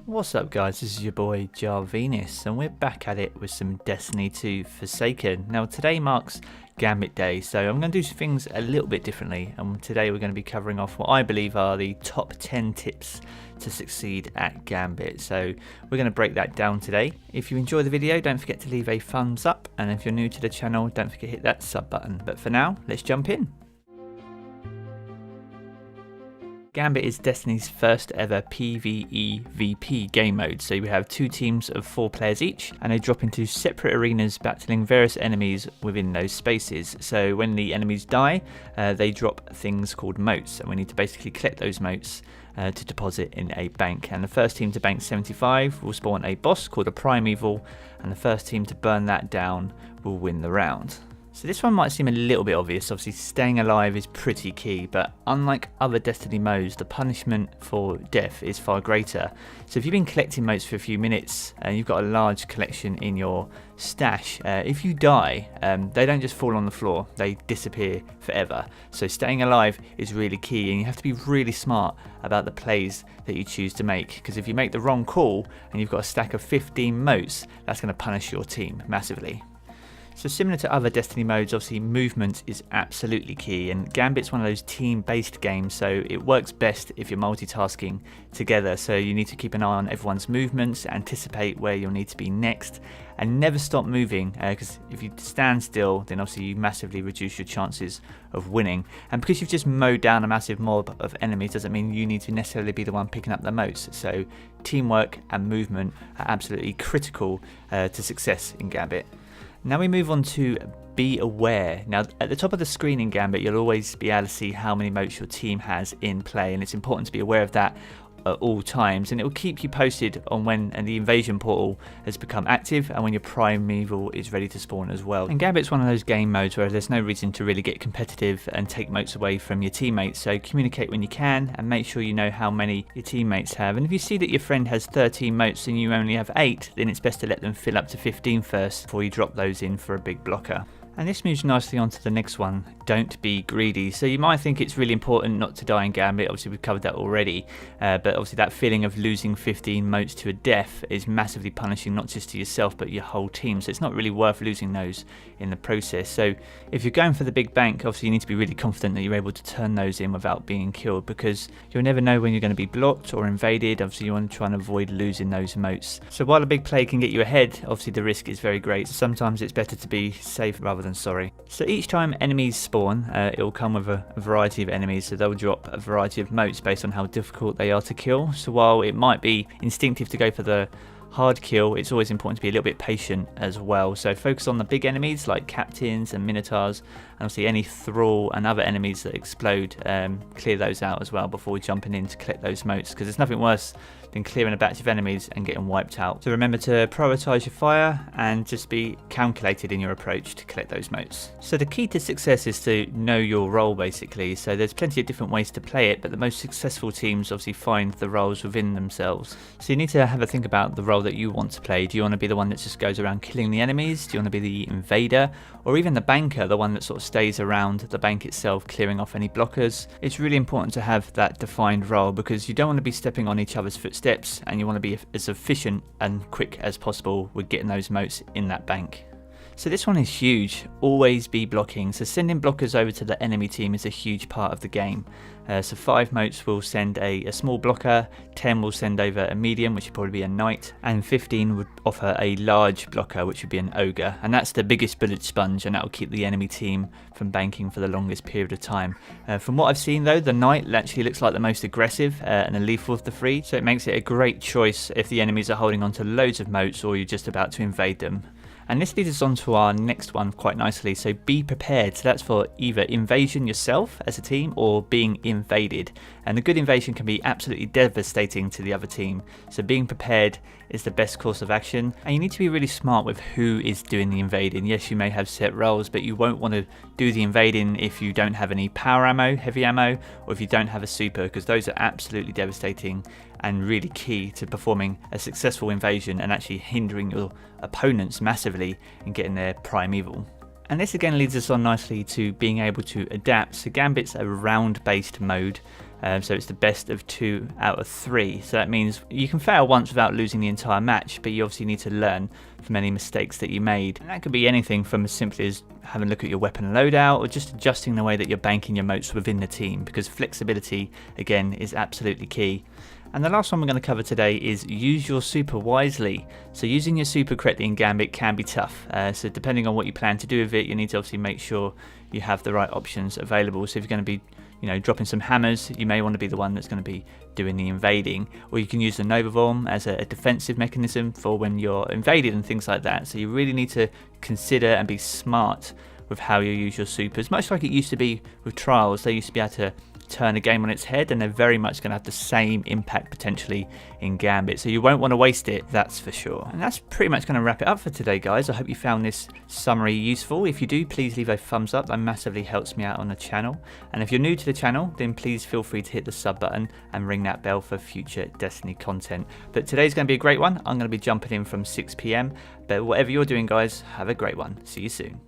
What's up guys, this is your boy Jarvenus and we're back at it with some Destiny 2 Forsaken. Now today marks Gambit Day, so I'm going to do things a little bit differently, and today we're going to be covering off what I believe are the top 10 tips to succeed at Gambit. So we're going to break that down today. If you enjoy the video, don't forget to leave a thumbs up, and if you're new to the channel, don't forget to hit that sub button. But for now, let's jump in. Gambit is Destiny's first ever PvE game mode, so we have two teams of 4 players each, and they drop into separate arenas battling various enemies within those spaces. So when the enemies die, they drop things called motes, and we need to basically collect those motes to deposit in a bank. And the first team to bank 75 will spawn a boss called a Primeval, and the first team to burn that down will win the round. So this one might seem a little bit obvious. Obviously staying alive is pretty key, but unlike other Destiny modes, the punishment for death is far greater. So if you've been collecting motes for a few minutes and you've got a large collection in your stash, if you die, they don't just fall on the floor, they disappear forever. So staying alive is really key, and you have to be really smart about the plays that you choose to make, because if you make the wrong call and you've got a stack of 15 motes, that's going to punish your team massively. So similar to other Destiny modes, obviously movement is absolutely key, and Gambit's one of those team-based games, so it works best if you're multitasking together. So you need to keep an eye on everyone's movements, anticipate where you'll need to be next, and never stop moving, because if you stand still, then obviously you massively reduce your chances of winning. And because you've just mowed down a massive mob of enemies doesn't mean you need to necessarily be the one picking up the motes. So teamwork and movement are absolutely critical to success in Gambit. Now we move on to be aware. Now at the top of the screen in Gambit, you'll always be able to see how many motes your team has in play, and it's important to be aware of that at all times, and it will keep you posted on when the invasion portal has become active and when your Primeval is ready to spawn as well. And Gambit's one of those game modes where there's no reason to really get competitive and take motes away from your teammates, so communicate when you can and make sure you know how many your teammates have. And if you see that your friend has 13 motes and you only have 8, then it's best to let them fill up to 15 first before you drop those in for a big blocker. And this moves nicely on to the next one, don't be greedy. So you might think it's really important not to die in Gambit, obviously we've covered that already, but obviously that feeling of losing 15 motes to a death is massively punishing, not just to yourself but your whole team, so it's not really worth losing those in the process. So if you're going for the big bank, obviously you need to be really confident that you're able to turn those in without being killed, because you'll never know when you're going to be blocked or invaded. Obviously you want to try and avoid losing those motes. So while a big play can get you ahead, obviously the risk is very great, so sometimes it's better to be safe rather than sorry. So each time enemies spawn, it will come with a variety of enemies, so they'll drop a variety of motes based on how difficult they are to kill. So while it might be instinctive to go for the hard kill, it's always important to be a little bit patient as well. So focus on the big enemies like captains and minotaurs, and obviously any thrall and other enemies that explode, clear those out as well before jumping in to collect those motes, because there's nothing worse than clearing a batch of enemies and getting wiped out. So remember to prioritise your fire and just be calculated in your approach to collect those motes. So the key to success is to know your role basically. So there's plenty of different ways to play it, but the most successful teams obviously find the roles within themselves. So you need to have a think about the role that you want to play. Do you want to be the one that just goes around killing the enemies? Do you want to be the invader? Or even the banker, the one that sort of stays around the bank itself, clearing off any blockers? It's really important to have that defined role, because you don't want to be stepping on each other's footsteps, and you want to be as efficient and quick as possible with getting those motes in that bank. So this one is huge, always be blocking. So sending blockers over to the enemy team is a huge part of the game. So 5 motes will send a small blocker, 10 will send over a medium, which would probably be a knight, and 15 would offer a large blocker, which would be an ogre. And that's the biggest bullet sponge, and that will keep the enemy team from banking for the longest period of time. From what I've seen though, the knight actually looks like the most aggressive and the lethal of the 3, so it makes it a great choice if the enemies are holding on to loads of motes or you're just about to invade them. And this leads us on to our next one quite nicely, so be prepared. So that's for either invasion yourself as a team or being invaded. And a good invasion can be absolutely devastating to the other team, so being prepared is the best course of action. And you need to be really smart with who is doing the invading. Yes, you may have set roles, but you won't want to do the invading if you don't have any power ammo, heavy ammo, or if you don't have a super, because those are absolutely devastating and really key to performing a successful invasion and actually hindering your opponents massively in getting their Primeval. And this again leads us on nicely to being able to adapt. So Gambit's a round based mode, So it's the best of 2 out of 3. So that means you can fail once without losing the entire match, but you obviously need to learn from any mistakes that you made. And that could be anything from as simply as having a look at your weapon loadout, or just adjusting the way that you're banking your motes within the team, because flexibility, again, is absolutely key. And the last one we're going to cover today is use your super wisely. So using your super correctly in Gambit can be tough. So depending on what you plan to do with it, you need to obviously make sure you have the right options available. So if you're going to be dropping some hammers, you may want to be the one that's going to be doing the invading, or you can use the Nova Bomb as a defensive mechanism for when you're invaded and things like that. So you really need to consider and be smart with how you use your supers, much like it used to be with trials. They used to be able to turn a game on its head, and they're very much going to have the same impact potentially in Gambit, so you won't want to waste it, that's for sure. And that's pretty much going to wrap it up for today, guys. I hope you found this summary useful. If you do, please leave a thumbs up, that massively helps me out on the channel. And if you're new to the channel, then please feel free to hit the sub button and ring that bell for future Destiny content. But today's going to be a great one. I'm going to be jumping in from 6 PM, but whatever you're doing, guys, have a great one. See you soon.